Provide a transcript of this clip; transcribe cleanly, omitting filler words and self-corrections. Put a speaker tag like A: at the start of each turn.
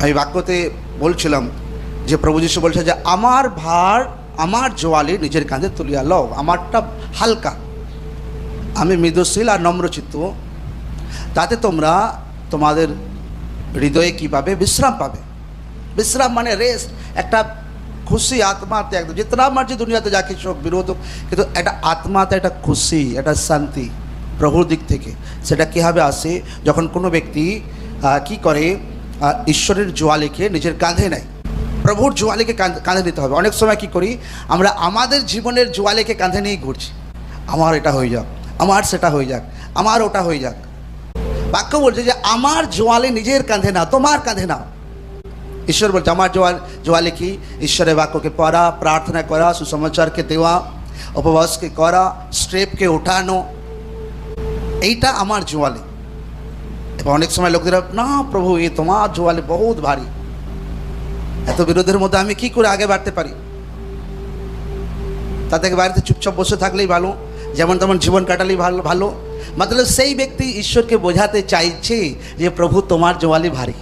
A: আমি বাক্যতে বলছিলাম যে প্রভু যিশু বলছে যে আমার ভার আমার জোয়ালি নিজের কাঁধে তুলিয়া লও, আমারটা হালকা, আমি মৃদুশীল আর নম্রচিত্ত, তাতে তোমরা তোমাদের হৃদয়ে কী পাবে? বিশ্রাম পাবে। বিশ্রাম মানে রেস্ট, একটা খুশি আত্মাতে, একদম जितना मर्जी দুনিয়াতে যা কিছু বিরোধ হোক, কিন্তু একটা আত্মাতে একটা খুশি, একটা শান্তি প্রভুর দিক থেকে। সেটা কীভাবে আসে? যখন কোনো ব্যক্তি কি করে, ঈশ্বরের জোয়ালিকে নিজের কাঁধে নেয়। প্রভুর জোয়ালিকে কাঁধে নিতে হবে। অনেক সময় কি করি আমরা, আমাদের জীবনের জোয়ালিকে কাঁধে নিয়েই ঘুরছি। আমার এটা হয়ে যাক, আমার সেটা হয়ে যাক, আমার ওটা হয়ে যাক। বাক্য বলছে যে আমার জোয়ালি নিজের কাঁধে না, তোমার কাঁধে নাও। ঈশ্বর বলছে আমার জোয়ালি কি? ঈশ্বরের বাক্যকে পড়া, প্রার্থনা করা, সুসমাচারকে দেওয়া, উপবাসকে করা, স্ট্রেপকে ওঠানো, এইটা আমার জোয়ালি। এবং অনেক সময় লোকেরা, না প্রভু এ তোমার জোয়ালি বহুত ভারী, এত বিরোধের মধ্যে আমি কি করে আগে বাড়তে পারি? তা থেকে বাড়িতে চুপচাপ বসে থাকলেই ভালো, যেমন তেমন জীবন কাটালেই ভালো। মতলব সেই ব্যক্তি ঈশ্বরকে বোঝাতে চাইছে যে প্রভু তোমার জোয়ালি ভারী।